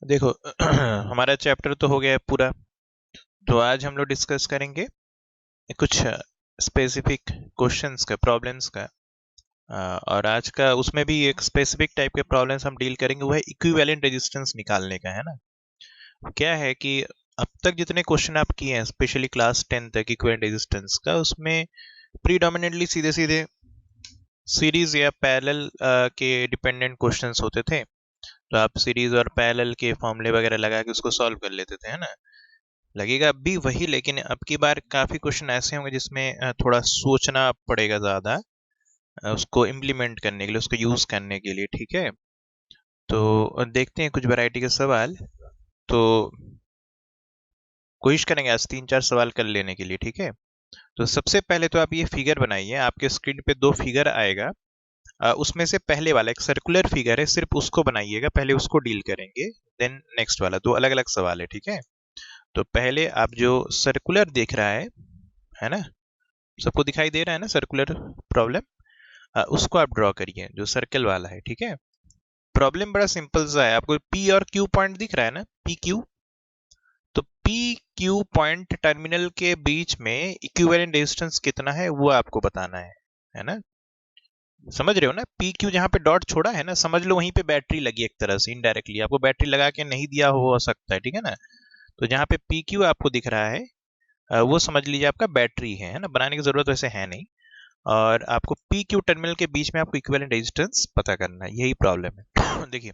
देखो हमारा चैप्टर तो हो गया है पूरा। तो आज हम लोग डिस्कस करेंगे कुछ स्पेसिफिक क्वेश्चंस का, प्रॉब्लम्स का। और आज का उसमें भी एक स्पेसिफिक टाइप के प्रॉब्लम्स हम डील करेंगे, वो है इक्विवेलेंट रेजिस्टेंस निकालने का, है ना। क्या है कि अब तक जितने क्वेश्चन आप किए हैं, स्पेशली क्लास 10 तक इक्विवेलेंट रेजिस्टेंस का, उसमें प्रीडोमिनेंटली सीधे सीधे सीरीज या पैरेलल के डिपेंडेंट क्वेश्चंस होते थे। तो आप सीरीज और पैरेलल के फॉर्मूले वगैरह लगा के उसको सॉल्व कर लेते थे, है ना। लगेगा अब भी वही, लेकिन अब की बार काफी क्वेश्चन ऐसे होंगे जिसमें थोड़ा सोचना पड़ेगा ज्यादा, उसको इम्प्लीमेंट करने के लिए, उसको यूज करने के लिए, ठीक है। तो देखते हैं कुछ वैरायटी के सवाल। तो कोशिश करेंगे आज 3-4 सवाल कर लेने के लिए, ठीक है। तो सबसे पहले तो आप ये फिगर बनाइए, आपके स्क्रीन पे दो फिगर आएगा। उसमें से पहले वाला एक सर्कुलर फिगर है, सिर्फ उसको बनाइएगा, पहले उसको डील करेंगे। देन नेक्स्ट वाला, दो अलग अलग सवाल है, ठीक है। तो पहले आप जो सर्कुलर देख रहा है ना, सबको दिखाई दे रहा है ना सर्कुलर प्रॉब्लम। उसको आप ड्रॉ करिए, जो सर्कल वाला है, ठीक है। प्रॉब्लम बड़ा सिंपल सा है, आपको पी और क्यू पॉइंट दिख रहा है ना, पी क्यू। तो पी क्यू पॉइंट टर्मिनल के बीच में इक्विवेलेंट रेजिस्टेंस कितना है वो आपको बताना है ना। समझ रहे हो ना, पी क्यू जहां पे डॉट छोड़ा है ना, समझ लो वहीं पे बैटरी लगी, एक तरह से इनडायरेक्टली आपको बैटरी लगा के नहीं दिया हो सकता है, ठीक है ना। तो जहां पे पी क्यू आपको दिख रहा है, वो समझ लीजिए आपका बैटरी है ना। बनाने की जरूरत वैसे है नहीं। और आपको पी क्यू टर्मिनल के बीच में आपको इक्विवेलेंट रेजिस्टेंस पता करना है, यही प्रॉब्लम है। देखिए,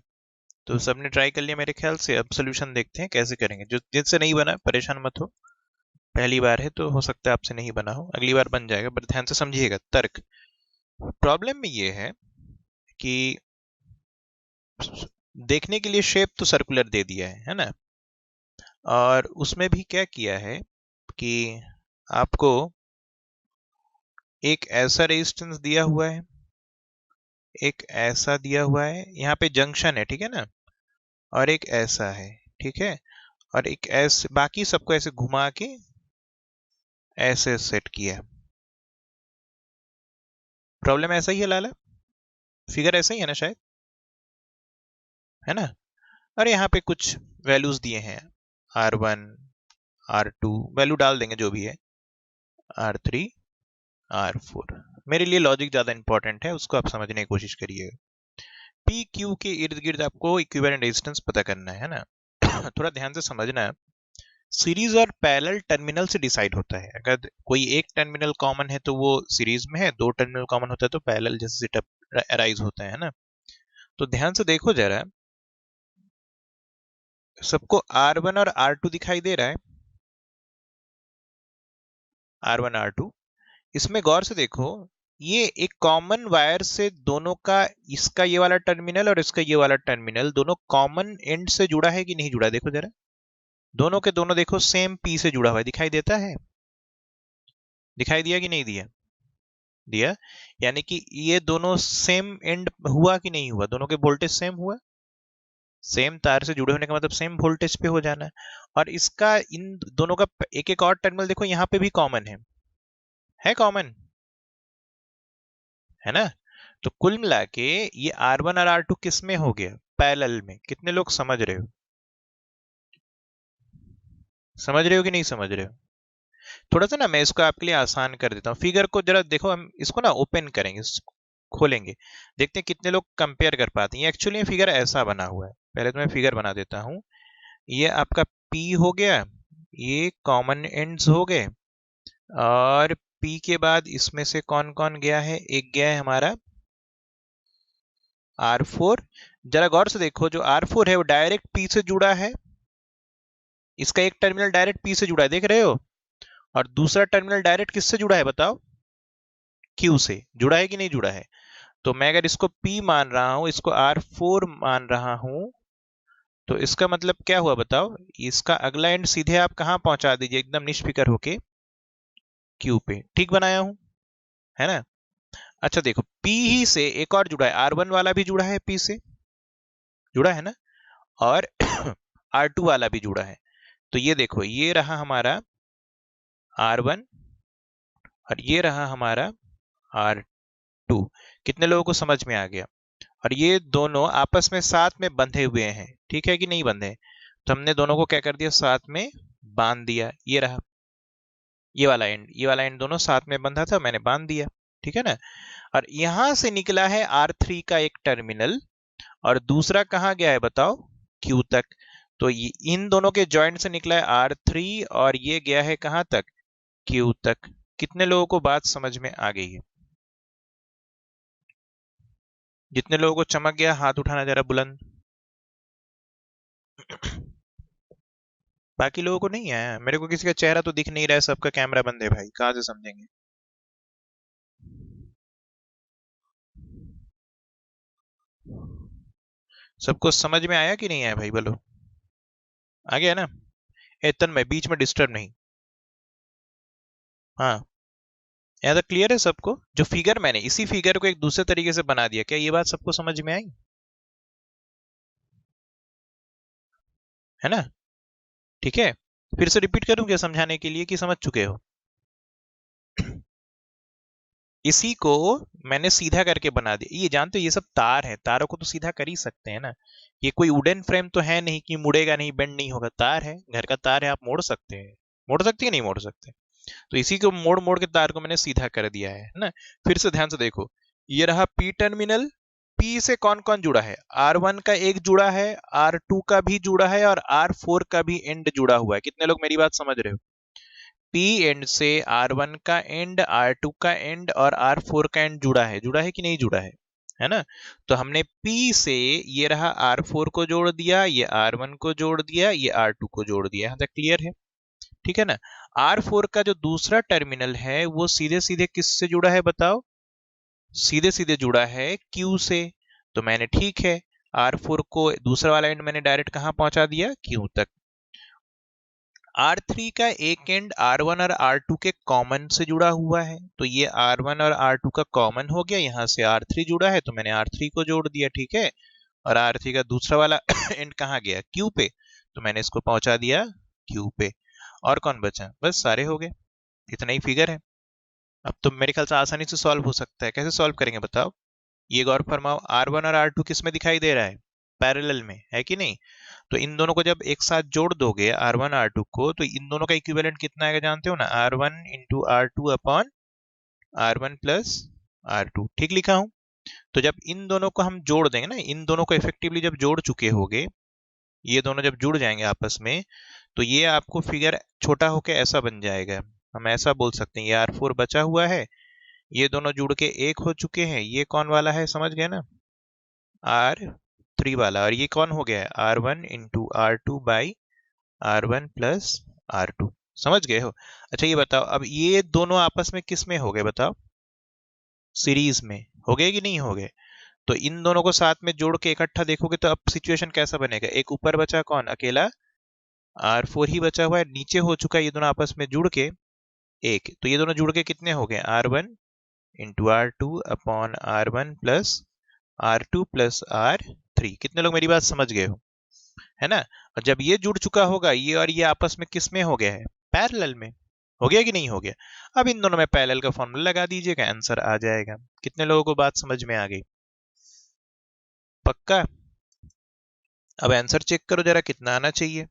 तो सबने ट्राई कर लिया मेरे ख्याल से। अब सोल्यूशन देखते हैं कैसे करेंगे। जो जिनसे नहीं बना परेशान मत हो, पहली बार है तो हो सकता है आपसे नहीं बना हो, अगली बार बन जाएगा। बट ध्यान से समझिएगा तर्क। प्रॉब्लम में ये है कि देखने के लिए शेप तो सर्कुलर दे दिया है ना। और उसमें भी क्या किया है कि आपको एक ऐसा रेजिस्टेंस दिया हुआ है, एक ऐसा दिया हुआ है, यहाँ पे जंक्शन है, ठीक है ना। और एक ऐसा है, ठीक है। और एक ऐसे, बाकी सबको ऐसे घुमा के ऐसे सेट किया है। प्रॉब्लम ऐसा ही है लाला, फिगर ऐसा ही है ना शायद, है ना। और यहाँ पे कुछ वैल्यूज दिए हैं, R1, R2 वैल्यू डाल देंगे जो भी है, R3, R4। मेरे लिए लॉजिक ज्यादा इंपॉर्टेंट है, उसको आप समझने की कोशिश करिए। पी क्यू के इर्द गिर्द आपको इक्विवेलेंट रेजिस्टेंस पता करना है ना। थोड़ा ध्यान से समझना है। सीरीज और पैरेलल टर्मिनल से डिसाइड होता है। अगर कोई एक टर्मिनल कॉमन है तो वो सीरीज में है, दो टर्मिनल कॉमन होता है तो पैरेलल जैसे सेटअप अराइज होता है ना। तो ध्यान से देखो जरा, सबको R1 और R2 दिखाई दे रहा है, R1 R2। इसमें गौर से देखो, ये एक कॉमन वायर से दोनों का, इसका ये वाला टर्मिनल और इसका ये वाला टर्मिनल, दोनों कॉमन एंड से जुड़ा है कि नहीं जुड़ा, देखो जरा। दोनों के दोनों देखो सेम पी से जुड़ा हुआ है, दिखाई देता है, दिखाई दिया कि नहीं दिया, दिया। यानी कि ये दोनों सेम एंड हुआ कि नहीं हुआ, दोनों के वोल्टेज सेम हुआ। सेम तार से जुड़े होने का मतलब सेम वोल्टेज पे हो जाना है। और इसका इन दोनों का एक एक और टर्मिनल देखो, यहाँ पे भी कॉमन है कॉमन, है ना। तो कुल मिला के ये R1 और R2 किस में हो गया, पैरेलल में। कितने लोग समझ रहे हो, समझ रहे हो कि नहीं समझ रहे हो। थोड़ा सा ना मैं इसको आपके लिए आसान कर देता हूँ, फिगर को जरा देखो। हम इसको ना ओपन करेंगे, खोलेंगे, देखते हैं कितने लोग कंपेयर कर पाते हैं। एक्चुअली फिगर ऐसा बना हुआ है, पहले तो मैं फिगर बना देता हूँ। ये आपका P हो गया, ये कॉमन एंड्स हो गए। और P के बाद इसमें से कौन कौन गया है, एक गया है हमारा R4। जरा गौर से देखो, जो R4 है वो डायरेक्ट P से जुड़ा है, इसका एक टर्मिनल डायरेक्ट P से जुड़ा है, देख रहे हो। और दूसरा टर्मिनल डायरेक्ट किससे जुड़ा है बताओ, Q से जुड़ा है कि नहीं जुड़ा है। तो मैं अगर इसको P मान रहा हूं, इसको R4 मान रहा हूं, तो इसका मतलब क्या हुआ बताओ। इसका अगला एंड सीधे आप कहां पहुंचा दीजिए, एकदम निष्फिकर होके Q पे। ठीक बनाया हूं, है ना। अच्छा देखो, P ही से एक और जुड़ा है, R1 वाला भी जुड़ा है P से, जुड़ा है ना। और R2 वाला भी जुड़ा है। तो ये देखो, ये रहा हमारा R1 और ये रहा हमारा R2। कितने लोगों को समझ में आ गया। और ये दोनों आपस में साथ में बंधे हुए हैं, ठीक है कि नहीं बंधे? तो हमने दोनों को क्या कर दिया, साथ में बांध दिया। ये रहा ये वाला एंड, ये वाला एंड दोनों साथ में बंधा था, मैंने बांध दिया, ठीक है ना। और यहां से निकला है R3 का एक टर्मिनल, और दूसरा कहाँ गया है बताओ, Q तक। तो ये इन दोनों के जॉइंट से निकला है R3, और ये गया है कहां तक, Q तक। कितने लोगों को बात समझ में आ गई है? जितने लोगों को चमक गया हाथ उठाना जरा बुलंद। बाकी लोगों को नहीं आया, मेरे को किसी का चेहरा तो दिख नहीं रहा है, सबका कैमरा बंद है भाई, कहाँ से समझेंगे। सबको समझ में आया कि नहीं आया भाई, बोलो। आ गया ना? एतन में बीच में डिस्टर्ब नहीं। हाँ, यहाँ तक क्लियर है सबको? जो फिगर मैंने इसी फिगर को एक दूसरे तरीके से बना दिया, क्या ये बात सबको समझ में आई? है ना? ठीक है, फिर से रिपीट करूं क्या समझाने के लिए, कि समझ चुके हो? इसी को मैंने सीधा करके बना दिया। ये जानते हो ये सब तार है, तारों को तो सीधा कर ही सकते हैं ना। ये कोई वुडन फ्रेम तो है नहीं कि मुड़ेगा नहीं, बेंड नहीं होगा। तार है, घर का तार है, आप मोड़ सकते हैं। मोड़ सकते हैं, नहीं मोड़ सकते? तो इसी को मोड़ मोड़ के तार को मैंने सीधा कर दिया है ना। फिर से ध्यान से देखो, ये रहा पी टर्मिनल। पी से कौन कौन जुड़ा है, R1 का एक जुड़ा है, R2 का भी जुड़ा है, और R4 का भी एंड जुड़ा हुआ है। कितने लोग मेरी बात समझ रहे हो? पी एंड से R1 का एंड, R2 का एंड और R4 का एंड जुड़ा है कि नहीं जुड़ा है ना? तो हमने P से ये रहा R4 को जोड़ दिया, ये R1 को जोड़ दिया, ये R2 को जोड़ दिया। यहाँ तक क्लियर है? ठीक है ना। R4 का जो दूसरा टर्मिनल है वो सीधे सीधे किससे जुड़ा है बताओ? सीधे सीधे जुड़ा है Q से। तो मैंने ठीक है, R4 को दूसरा वाला एंड मैंने डायरेक्ट कहां पहुंचा दिया, Q तक। R3 का एक एंड R1 और R2 के कॉमन से जुड़ा हुआ है, तो ये R1 और R2 का कॉमन हो गया, यहां से R3 जुड़ा है तो मैंने R3 को जोड़ दिया, ठीक है। और R3 का दूसरा वाला एंड कहाँ गया, Q पे, तो मैंने इसको पहुंचा दिया Q पे। और कौन बचा, बस सारे हो गए। इतना ही फिगर है। अब तो मेरे ख्याल से आसानी से सॉल्व हो सकता है। कैसे सॉल्व करेंगे बताओ? ये गौर फरमाओ, R1 और R2 किस में दिखाई दे रहा है, पैरेलल में, है कि नहीं? तो इन दोनों को जब एक साथ जोड़ दोगे R1 R2 को, तो इन दोनों का इक्विवेलेंट कितना आएगा जानते हो ना, R1 into R2 upon R1 plus R2। ठीक लिखा हूं? तो जब इन दोनों को हम जोड़ देंगे ना, इन दोनों को इफेक्टिवली जब जोड़ चुके होगे, ये दोनों जब जुड़ जाएंगे आपस में, तो ये आपको फिगर छोटा होके ऐसा बन जाएगा। हम ऐसा बोल सकते हैं, ये R4 बचा हुआ है, ये दोनों जुड़ के एक हो चुके हैं, ये कौन वाला है समझ गए ना, R3 वाला। और ये कौन हो गया है, R1 into R2 by R1 plus R2। समझ गए हो? अच्छा ये बताओ, अब ये दोनों आपस में किस में हो गए बताओ, सीरीज में हो गए कि नहीं हो गए? तो इन दोनों को साथ में जोड़ के इकट्ठा देखोगे तो अब सिचुएशन कैसा बनेगा, एक ऊपर बचा कौन, अकेला R4 ही बचा हुआ है, नीचे हो चुका है ये दोनों आपस में जुड़ के एक। तो ये दोनों जुड़ के कितने हो गए, R1 into R2 upon R1 plus R2 plus R3। कितने लोग मेरी बात समझ गए हो, है ना? और जब ये जुड़ चुका होगा, ये और ये आपस में किस में हो गया है, पैरेलल में। हो गया कि नहीं हो गया? अब इन दोनों में पैरेलल का फॉर्मूला लगा दीजिएगा, आंसर आ जाएगा। कितने लोगों को बात समझ में आ गई? पक्का? अब आंसर चेक करो जरा कितना आना चाहिए।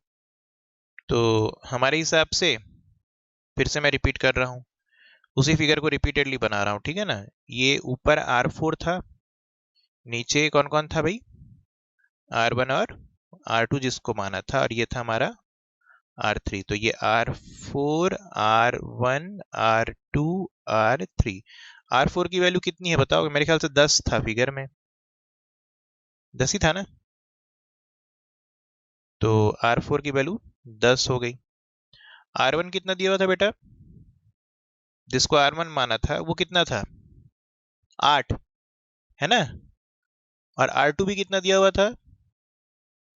तो हमारे हिसाब से, फिर से मैं रिपीट कर रहा हूं, उसी फिगर को रिपीटेडली बना रहा हूं, ठीक है ना। ये ऊपर R4 था, नीचे कौन कौन था भाई, R1 और R2 जिसको माना था, और ये था हमारा R3। तो ये R4 R1 R2 R3। R4 की वैल्यू कितनी है बताओ, मेरे ख्याल से 10 था फिगर में, 10 ही था ना। तो R4 की वैल्यू 10 हो गई। R1 कितना दिया हुआ था बेटा, जिसको R1 माना था वो कितना था, 8, है ना। और R2 भी कितना दिया हुआ था,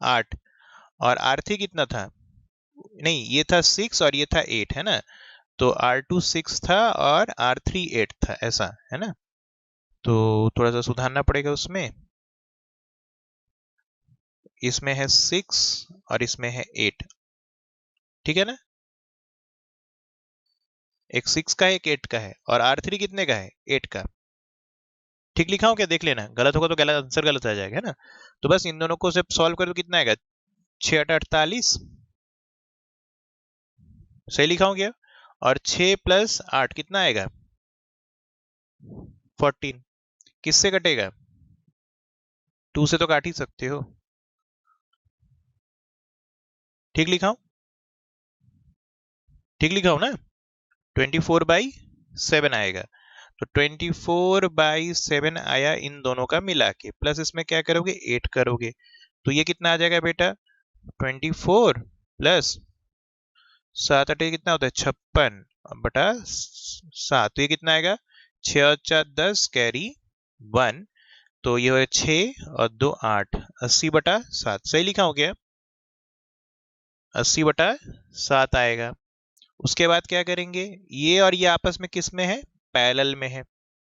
8। और R3 कितना था, नहीं ये था 6 और ये था 8, है ना। तो R2 6 था और R3 8 था, ऐसा है ना। तो थोड़ा सा सुधारना पड़ेगा उसमें, इसमें है 6 और इसमें है 8, ठीक है ना। एक 6 का है, एक 8 का है, और R3 कितने का है, 8 का। ठीक लिखा हूं क्या, देख लेना, गलत होगा तो गलत आंसर गलत आ जाएगा, है ना। तो बस इन दोनों को जब सॉल्व करो तो कितना आएगा, 6 8 48, सही लिखा हूं क्या। और 6 + 8 कितना आएगा, 14। किससे कटेगा, 2 से तो काट ही सकते हो। ठीक लिखा हूं, ठीक लिखा हूं ना। 24/7 आएगा। तो 24/7 आया इन दोनों का मिला के, प्लस इसमें क्या करोगे, 8 करोगे, तो ये कितना आ जाएगा बेटा, 24 प्लस 7 8 कितना होता है, 56/7, तो ये कितना आएगा, 6 और 4 10, कैरी 1, तो ये हो 6 और 2 8, 80/7, सही लिखा हो गया, 80/7 आएगा। उसके बाद क्या करेंगे, ये और ये आपस में किस में है, पैरेलल में है,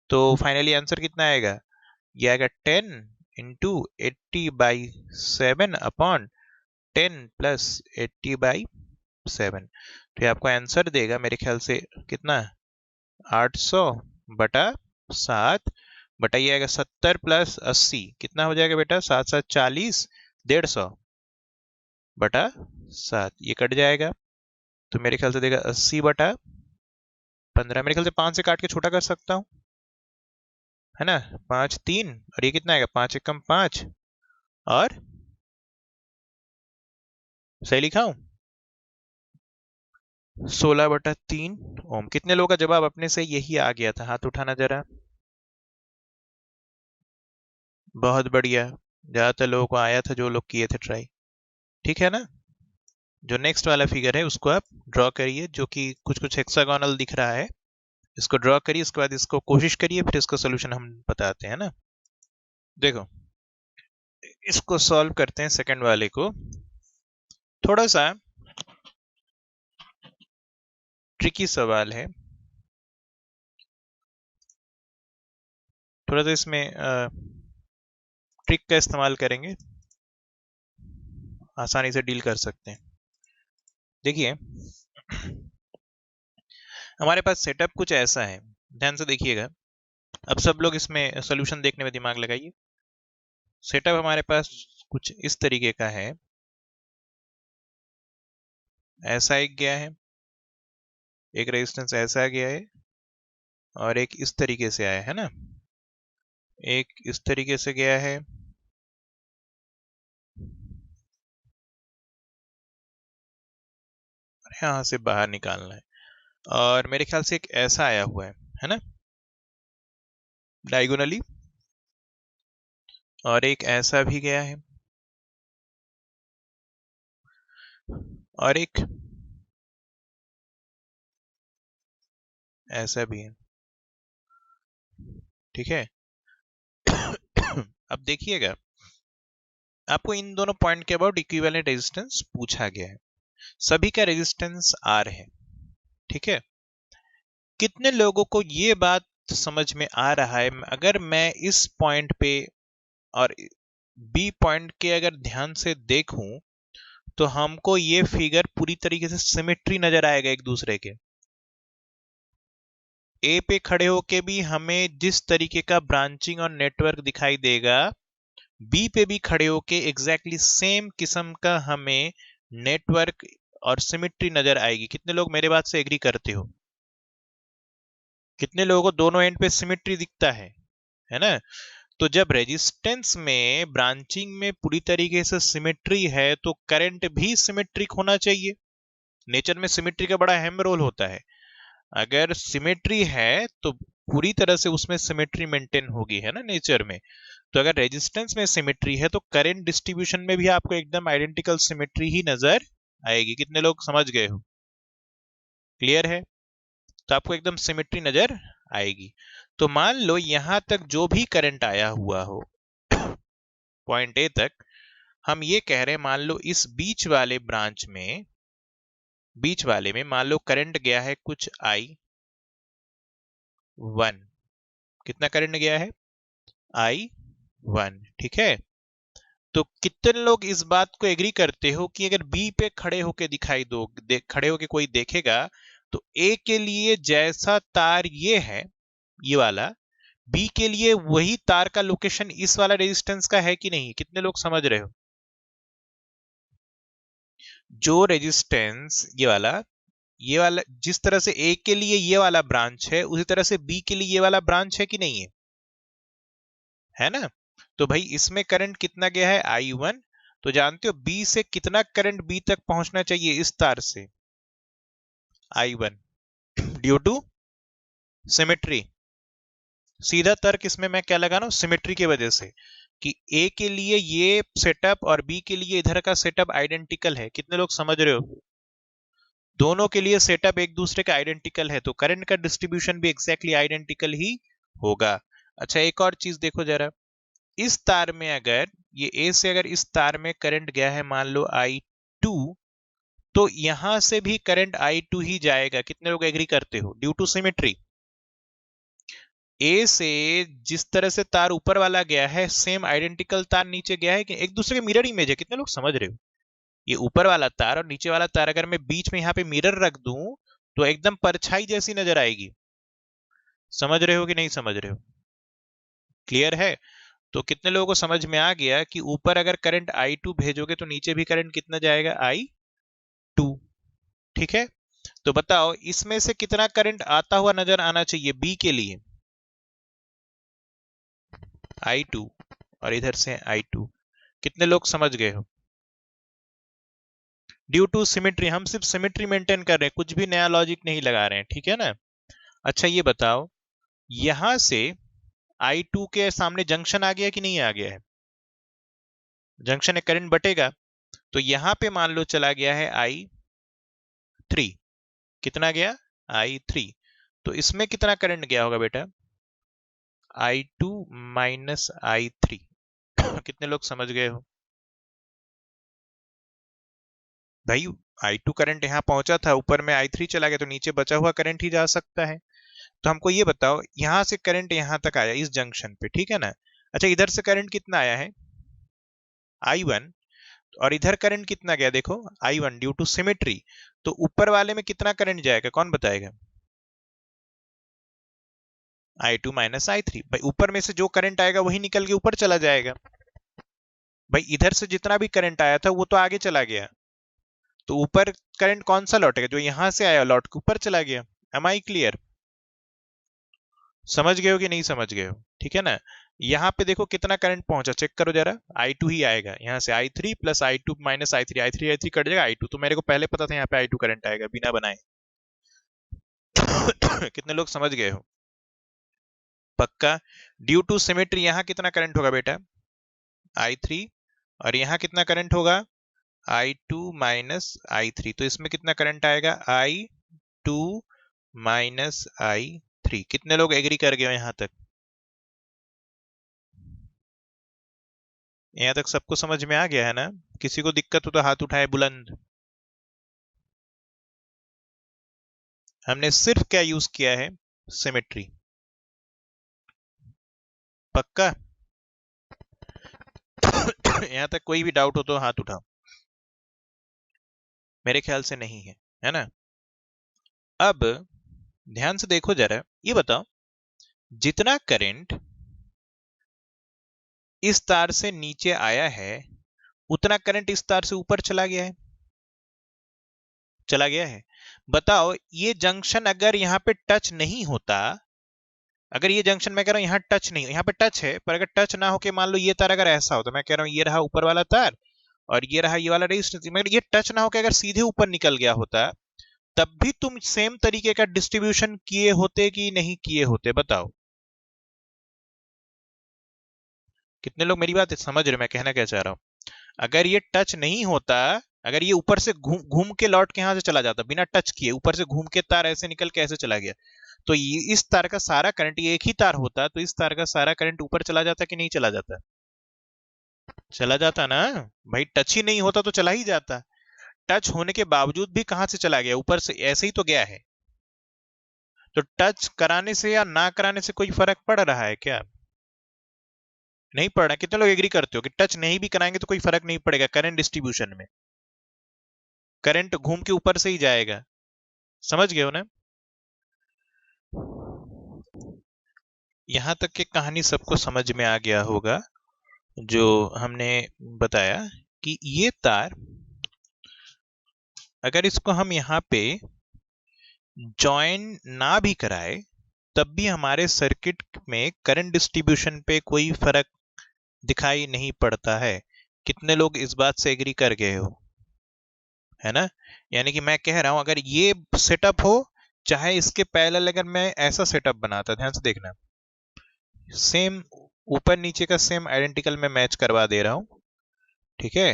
तो फाइनली आंसर कितना आएगा, ये आएगा 10 इंटू 80/7 अपॉन 10 प्लस 80/7, तो ये आपको आंसर देगा मेरे ख्याल से कितना, 800/7, बटा ये आएगा 70 + 80, कितना हो जाएगा बेटा, 7 7 40, 150/7, ये कट जाएगा, तो मेरे ख्याल से देगा 80/15, मेरे ख्याल से 5 से काट के छोटा कर सकता हूँ, है ना, 5 3, और ये कितना आएगा, 5 एकम 5, और सही लिखा हूं, 16/3 ओम। कितने लोगों का जवाब अपने से यही आ गया था, हाथ उठाना जरा। बहुत बढ़िया, ज्यादातर लोगों को आया था जो लोग किए थे ट्राई, ठीक है ना। जो नेक्स्ट वाला फिगर है उसको आप ड्रॉ करिए, जो कि कुछ कुछ हेक्सागोनल दिख रहा है, इसको ड्रॉ करिए, उसके बाद इसको कोशिश करिए, फिर इसका सोल्यूशन हम बताते हैं ना। देखो, इसको सॉल्व करते हैं, सेकंड वाले को, थोड़ा सा ट्रिकी सवाल है, थोड़ा सा इसमें ट्रिक का इस्तेमाल करेंगे, आसानी से डील कर सकते हैं। देखिए, हमारे पास सेटअप कुछ ऐसा है, ध्यान से देखिएगा, अब सब लोग इसमें सोल्यूशन देखने में दिमाग लगाइए। सेटअप हमारे पास कुछ इस तरीके का है, ऐसा एक गया है, एक रेजिस्टेंस ऐसा गया है, और एक इस तरीके से आया है ना, एक इस तरीके से गया है, और यहां से बाहर निकालना है, और मेरे ख्याल से एक ऐसा आया हुआ है ना, डायगोनली, और एक ऐसा भी गया है, और एक ऐसा भी है, ठीक है। अब देखिएगा, आपको इन दोनों पॉइंट के अबाउट इक्विवेलेंट रेजिस्टेंस पूछा गया है, सभी का रेजिस्टेंस आर है, ठीक है। कितने लोगों को ये बात समझ में आ रहा है, अगर मैं इस पॉइंट पे और बी पॉइंट के अगर ध्यान से देखूं, तो हमको ये फिगर पूरी तरीके से सिमेट्री नजर आएगा एक दूसरे के। ए पे खड़े होके भी हमें जिस तरीके का ब्रांचिंग और नेटवर्क दिखाई देगा, बी पे भी खड़े होके एग्जैक्टली सेम किस्म का हमें नेटवर्क और सिमेट्री नजर आएगी। कितने लोग मेरे बात से एग्री करते हो, कितने लोगों को दोनों एंड पे सिमेट्री दिखता है ना। तो जब रेजिस्टेंस में ब्रांचिंग में पूरी तरीके से सिमेट्री है, तो करंट भी सिमेट्रिक होना चाहिए। नेचर में सिमेट्री का बड़ा अहम रोल होता है, अगर सिमेट्री है तो पूरी तरह से उसमें सिमेट्री मेंटेन होगी, है ना, नेचर में। तो अगर रेजिस्टेंस में सिमेट्री है तो करंट डिस्ट्रीब्यूशन में भी आपको एकदम आइडेंटिकल सिमेट्री ही नजर आएगी। कितने लोग समझ गए हो, क्लियर है, तो आपको एकदम सिमेट्री नजर आएगी। तो मान लो यहां तक जो भी करंट आया हुआ हो पॉइंट ए तक, हम ये कह रहे हैं, मान लो इस बीच वाले में मान लो करंट गया है कुछ I1, कितना करंट गया है, I1, ठीक है। तो कितने लोग इस बात को एग्री करते हो कि अगर बी पे खड़े होके खड़े होके कोई देखेगा, तो ए के लिए जैसा तार ये है, ये वाला, बी के लिए वही तार का लोकेशन इस वाला रेजिस्टेंस का है कि नहीं, कितने लोग समझ रहे हो? जो रेजिस्टेंस ये वाला जिस तरह से ए के लिए ये वाला ब्रांच है, उसी तरह से बी के लिए ये वाला ब्रांच है कि नहीं है ना? तो भाई इसमें करंट कितना गया है, I1। तो जानते हो बी से कितना करंट बी तक पहुंचना चाहिए इस तार से, I1, ड्यू टू सिमेट्री। सीधा तर्क इसमें मैं क्या लगा रहा हूं, सिमेट्री की वजह से, कि ए के लिए ये सेटअप और बी के लिए इधर का सेटअप आइडेंटिकल है। कितने लोग समझ रहे हो? दोनों के लिए सेटअप एक दूसरे का आइडेंटिकल है, तो करंट का डिस्ट्रीब्यूशन भी एग्जैक्टली आइडेंटिकल ही होगा। अच्छा एक और चीज देखो जरा, इस तार में अगर ये ए से अगर इस तार में करंट गया है मान लो I2, तो यहां से भी करंट I2 ही जाएगा। कितने लोग एग्री करते हो, ड्यू टू सिमेट्री? ए से जिस तरह से तार ऊपर वाला गया है, सेम आइडेंटिकल तार नीचे गया है कि एक दूसरे के मिरर इमेज है। कितने लोग समझ रहे हो? ये ऊपर वाला तार और नीचे वाला तार अगर मैं बीच में यहाँ पे मिरर रख दूं तो एकदम परछाई जैसी नजर आएगी। समझ रहे हो कि नहीं समझ रहे हो? क्लियर है? तो कितने लोगों को समझ में आ गया कि ऊपर अगर करंट I2 भेजोगे तो नीचे भी करंट कितना जाएगा, I2। ठीक है, तो बताओ इसमें से कितना करंट आता हुआ नजर आना चाहिए बी के लिए, I2, और इधर से I2। कितने लोग समझ गए हो? ड्यू टू सिमेट्री, हम सिर्फ सिमेट्री मेंटेन कर रहे हैं, कुछ भी नया लॉजिक नहीं लगा रहे हैं, ठीक है ना? अच्छा ये बताओ, यहां से I2 के सामने जंक्शन आ गया कि नहीं आ गया है? जंक्शन में करंट बटेगा, तो यहां पे मान लो चला गया है I3। कितना गया, I3। तो इसमें कितना करंट गया होगा बेटा, I2 माइनस I3। कितने लोग समझ गए हो? भाई I2 करंट यहां पहुंचा था, ऊपर में I3 चला गया, तो नीचे बचा हुआ करंट ही जा सकता है। तो हमको ये बताओ, यहां से करंट यहां तक आया इस जंक्शन पे, ठीक है ना? अच्छा इधर से करंट कितना आया है, I1, और इधर करंट कितना गया देखो, I1, ड्यू टू सिमेट्री। तो ऊपर वाले में कितना करंट जाएगा, कौन बताएगा? I2 minus I3। भाई ऊपर में से जो करंट आएगा वही निकल के ऊपर चला जाएगा। भाई इधर से जितना भी करंट आया था वो तो आगे चला गया, तो ऊपर करंट कौन सा लौटेगा, जो यहां से आया लौट के ऊपर चला गया। Am I clear? समझ गए हो कि नहीं समझ गए हो? ठीक है ना? यहाँ पे देखो कितना करंट पहुंचा, चेक करो जरा, I2 ही आएगा यहाँ से, I3 plus I2 minus I3, I3 cut जाएगा, I2। तो मेरे को पहले पता था यहाँ पे I2 करंट आएगा बिना बनाए। कितने लोग समझ गए हो? पक्का? ड्यू टू सिमेट्री यहाँ कितना करंट होगा बेटा, I3, और यहाँ कितना करंट होगा, I2 माइनस I3। तो इसमें कितना करंट आएगा, I2 माइनस I3। कितने लोग एग्री कर गए यहाँ तक? यहाँ तक सबको समझ में आ गया है ना? किसी को दिक्कत हो तो हाथ उठाए बुलंद। हमने सिर्फ क्या यूज किया है, सिमेट्री। पक्का? यहाँ तक कोई भी डाउट हो तो हाथ उठाओ। मेरे ख्याल से नहीं है ना? अब ध्यान से देखो जरा, ये बताओ, जितना करंट इस तार से नीचे आया है उतना करंट इस तार से ऊपर चला गया है, चला गया है। बताओ ये जंक्शन अगर यहाँ पे टच नहीं होता, अगर ये जंक्शन मैं कह रहा हूँ यहाँ टच नहीं, यहाँ पे टच है, पर अगर टच ना होके मान लो ये तार अगर ऐसा हो, तो मैं कह रहा हूँ ये रहा ऊपर वाला तार और ये रहा ये वाला रेजिस्टेंस, मगर ये टच ना होके अगर सीधे ऊपर निकल गया होता, तब भी तुम सेम तरीके का डिस्ट्रीब्यूशन किए होते कि नहीं किए होते, बताओ। कितने लोग मेरी बात समझ रहे हो मैं कहना क्या चाह रहा हूँ? अगर ये टच नहीं होता, अगर ये ऊपर से घूम घूम के लौट के यहां से चला जाता बिना टच किए, ऊपर से घूम के तार ऐसे निकल के ऐसे चला गया, तो ये इस तार का सारा करंट, ये एक ही तार होता तो इस तार का सारा करंट ऊपर चला जाता कि नहीं चला जाता? चला जाता ना। भाई टच ही नहीं होता तो चला ही जाता। टच होने के बावजूद भी कहां से चला गया, ऊपर से ऐसे ही तो गया है। तो टच कराने से या ना कराने से कोई फर्क पड़ रहा है क्या? नहीं पड़ रहा। कितने लोग एग्री करते हो कि टच नहीं भी कराएंगे तो कोई फर्क नहीं पड़ेगा करंट डिस्ट्रीब्यूशन में, करंट घूम के ऊपर से ही जाएगा? समझ गए हो ना? यहाँ तक की कहानी सबको समझ में आ गया होगा जो हमने बताया कि ये तार अगर इसको हम यहाँ पे जॉइन ना भी कराए तब भी हमारे सर्किट में करंट डिस्ट्रीब्यूशन पे कोई फर्क दिखाई नहीं पड़ता है। कितने लोग इस बात से एग्री कर गए हो, है ना? यानी कि मैं कह रहा हूं अगर ये सेटअप हो, चाहे इसके पैरेलल अगर मैं ऐसा सेटअप बनाता, ध्यान से देखना, सेम ऊपर नीचे का सेम आइडेंटिकल में मैच करवा दे रहा हूं, ठीक है?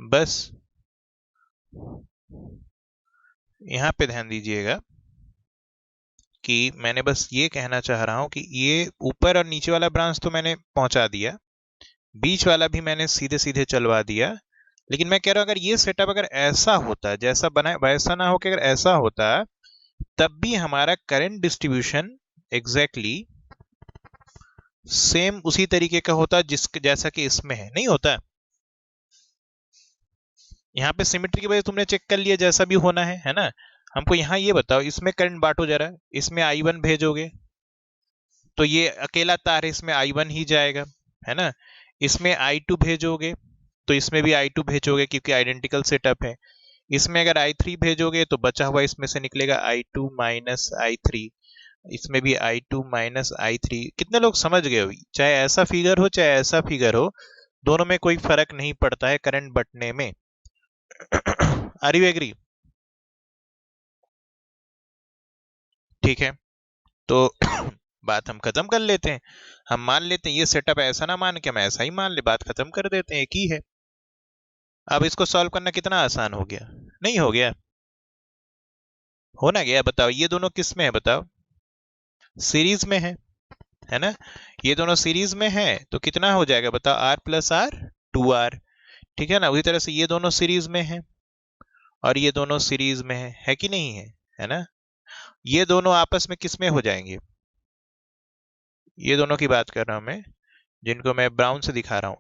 बस यहां पे ध्यान दीजिएगा कि मैंने बस ये कहना चाह रहा हूं कि ये ऊपर और नीचे वाला ब्रांच तो मैंने पहुंचा दिया, बीच वाला भी मैंने सीधे सीधे चलवा दिया, लेकिन मैं कह रहा हूं अगर ये सेटअप अगर ऐसा होता, जैसा बना वैसा ना हो कि अगर ऐसा होता, तब भी हमारा करंट डिस्ट्रीब्यूशन एग्जैक्टली सेम उसी तरीके का होता जैसा कि इसमें है। नहीं होता? यहाँ पे सिमेट्री की वजह तुमने चेक कर लिया, जैसा भी होना है ना? हमको यहाँ ये बताओ, इसमें करंट बांटो जरा, इसमें I1 भेजोगे तो ये अकेला तार है, इसमें I1 ही जाएगा, है ना? इसमें I2 भेजोगे तो इसमें भी I2 भेजोगे क्योंकि आइडेंटिकल सेटअप है। इसमें अगर I3 भेजोगे तो बचा हुआ इसमें से निकलेगा I2 माइनस I3, इसमें भी I2 माइनस I3। कितने लोग समझ गए हो? चाहे ऐसा फिगर हो चाहे ऐसा फिगर हो, दोनों में कोई फर्क नहीं पड़ता है करंट बटने में। Are you agree? ठीक है, तो बात हम खत्म कर लेते हैं। हम मान लेते हैं ये सेटअप ऐसा ना मान के हम ऐसा ही मान ले, बात खत्म कर देते हैं, एक ही है। अब इसको सॉल्व करना कितना आसान हो गया? नहीं हो गया? हो ना गया? बताओ, ये दोनों किस में है बताओ? सीरीज में है ना? ये दोनों सीरीज में है तो कितना हो जाएगा बताओ? R plus R, 2R। ठीक है ना? उसी तरह से ये दोनों सीरीज में है और ये दोनों सीरीज में है कि नहीं है ना? ये दोनों आपस में किस में हो जाएंगे? ये दोनों की बात कर रहा हूं मैं, जिनको मैं ब्राउन से दिखा रहा हूं।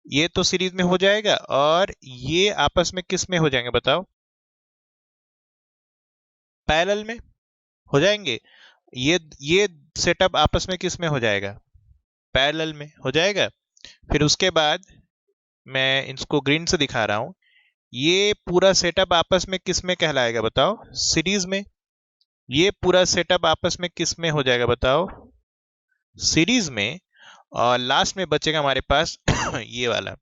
ये तो सीरीज में हो जाएगा और ये आपस में किस में हो जाएंगे बताओ? पैरेलल में हो जाएंगे। ये सेटअप आपस में किस में हो जाएगा? पैरेलल में हो जाएगा। फिर उसके बाद मैं इसको ग्रीन से दिखा रहा हूं, ये पूरा सेटअप आपस में किस में कहलाएगा बताओ? सीरीज में। ये पूरा सेटअप आपस में किस में हो जाएगा बताओ? सीरीज में। और लास्ट में बचेगा हमारे पास ये वाला,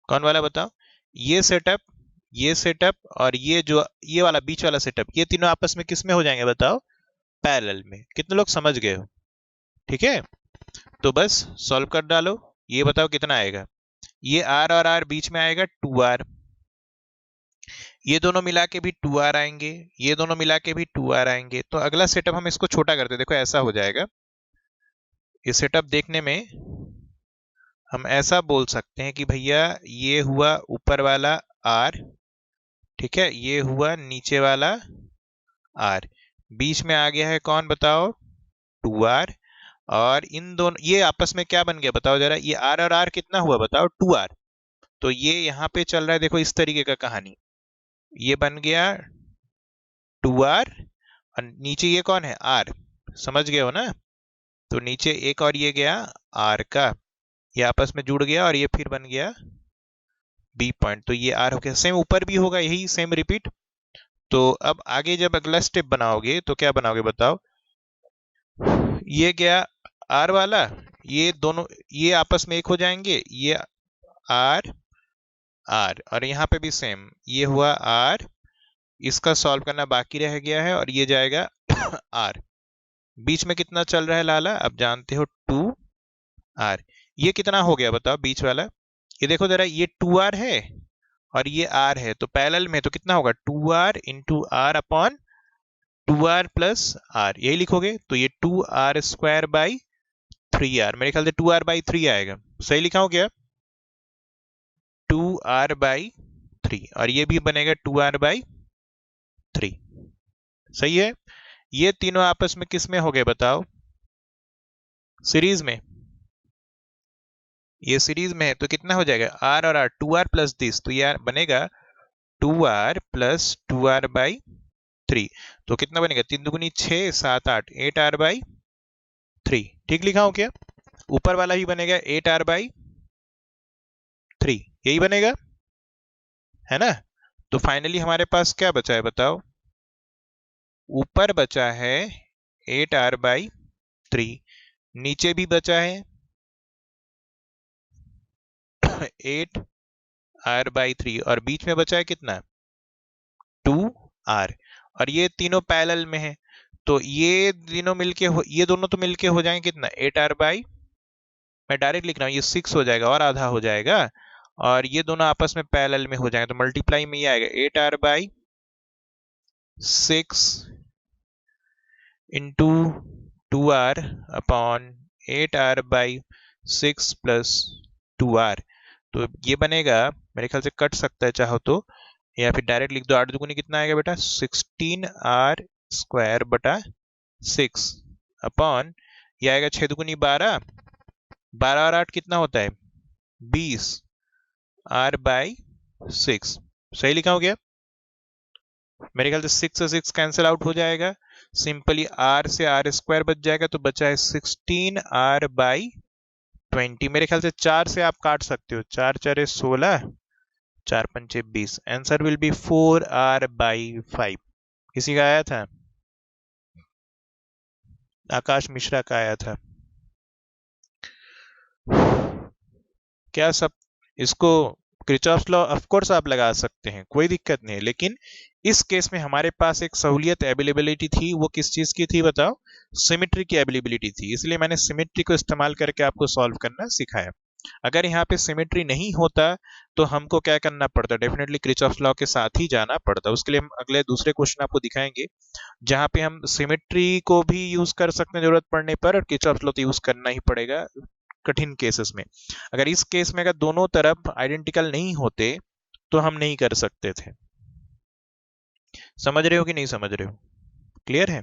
कौन वाला बताओ? ये सेटअप और ये जो ये वाला बीच वाला सेटअप, ये तीनों आपस में किस में हो जाएंगे बताओ? पैरेलल में। कितने लोग समझ गए हो? ठीक है, तो बस सॉल्व कर डालो। ये बताओ कितना आएगा? ये R और R बीच में आएगा 2R, ये दोनों मिला के भी 2R आएंगे, ये दोनों मिला के भी 2R आएंगे। तो अगला सेटअप हम इसको छोटा करते, देखो ऐसा हो जाएगा। ये सेटअप देखने में हम ऐसा बोल सकते हैं कि भैया ये हुआ ऊपर वाला R, ठीक है, ये हुआ नीचे वाला R, बीच में आ गया है कौन बताओ? 2R। और इन दोनों ये आपस में क्या बन गया बताओ जरा? ये R और R कितना हुआ बताओ? 2R। तो ये यहाँ पे चल रहा है, देखो इस तरीके का कहानी, ये बन गया 2R और नीचे ये कौन है? R। समझ गए हो ना? तो नीचे एक और ये गया R का, ये आपस में जुड़ गया और ये फिर बन गया B पॉइंट। तो ये R हो गया, सेम ऊपर भी होगा, यही सेम रिपीट। तो अब आगे जब अगला स्टेप बनाओगे तो क्या बनाओगे बताओ? ये गया R वाला, ये दोनों ये आपस में एक हो जाएंगे, ये R R, और यहाँ पे भी सेम, ये हुआ R, इसका सॉल्व करना बाकी रह गया है और ये जाएगा R। बीच में कितना चल रहा है लाला? अब जानते हो 2R। ये कितना हो गया बताओ बीच वाला? ये देखो जरा, ये 2R है और ये R है, तो पैरेलल में तो कितना होगा? 2R into R upon 2R plus R, यही लिखोगे। तो ये 2R स्क्वायर बाई 3R, मेरे ख्याल से 2R बाई 3 आएगा। सही लिखा हो क्या? 2R बाई 3, और ये भी बनेगा 2R बाई 3। सही है? ये तीनों आपस में किस में हो गए बताओ? सीरीज में। ये सीरीज में है तो कितना हो जाएगा? R और R, 2R प्लस दिस, तो ये बनेगा 2R प्लस 2R बाई 3। तो कितना बनेगा, 3 दुगुनी 6, 7 8, 8r/3। ठीक लिखा हूं क्या? ऊपर वाला ही बनेगा 8r/3, यही बनेगा, है ना? तो फाइनली हमारे पास क्या बचा है बताओ? ऊपर बचा है 8r/3, नीचे भी बचा है 8r/3, और बीच में बचा है कितना, 2r। और ये तीनों पैरेलल में है, तो ये तीनों मिलके ये दोनों तो मिलके हो जाएंगे कितना, 8r/, मैं डायरेक्ट लिख रहा हूँ, ये 6 हो जाएगा और आधा हो जाएगा, और ये दोनों आपस में पैरेलल में हो जाएंगे, तो मल्टीप्लाई में ये आएगा 8r/6 into 2r upon 8r/6 plus 2r। तो ये बनेगा, मेरे ख्याल से कट सकता है चाहो तो, या फिर डायरेक्ट लिख दो। 8 दुगुनी कितना आएगा बेटा, 16r² बटा 6 अपॉन, ये आएगा 6 दुगुनी 12, 12 और 8 कितना होता है, 20r/6। सही लिखा हो गया? मेरे ख्याल से 6 से 6 कैंसिल आउट हो जाएगा, सिंपली r से r² बच जाएगा, तो बचा है 16r/20। मेरे ख्याल से 4 से आप काट सकते हो, 4 4 16, 4 पंचे 20। Answer will be 4r/5। किसी का आया था? आकाश मिश्रा का आया था। क्या सब इसको किरचॉफ्स लॉ ऑफ कोर्स आप लगा सकते हैं, कोई दिक्कत नहीं है, लेकिन इस केस में हमारे पास एक सहूलियत अवेलेबिलिटी थी, वो किस चीज की थी बताओ, सिमेट्री की अवेलेबिलिटी थी, इसलिए मैंने सिमेट्री को इस्तेमाल करके आपको सॉल्व करना सिखाया। अगर यहाँ पे सिमेट्री नहीं होता तो हमको क्या करना पड़ता, डेफिनेटली किरचॉफ्स लॉ के साथ ही जाना पड़ता। उसके लिए हम अगले दूसरे क्वेश्चन आपको दिखाएंगे जहां पे हम सिमेट्री को भी यूज कर सकते हैं जरूरत पड़ने पर, और किरचॉफ्स लॉ तो यूज करना ही पड़ेगा कठिन केसेस में। अगर इस केस में अगर दोनों तरफ आइडेंटिकल नहीं होते तो हम नहीं कर सकते थे। समझ रहे हो कि नहीं समझ रहे हो? क्लियर है?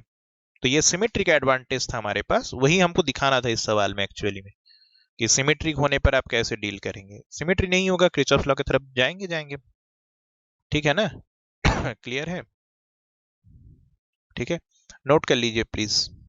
तो ये सिमेट्री का एडवांटेज था हमारे पास, वही हमको दिखाना था इस सवाल में एक्चुअली में, कि सिमेट्रिक होने पर आप कैसे डील करेंगे। सिमेट्री नहीं होगा, किरचॉफ लॉ की तरफ जाएंगे जाएंगे। ठीक है ना? क्लियर है? ठीक है, नोट कर लीजिए प्लीज।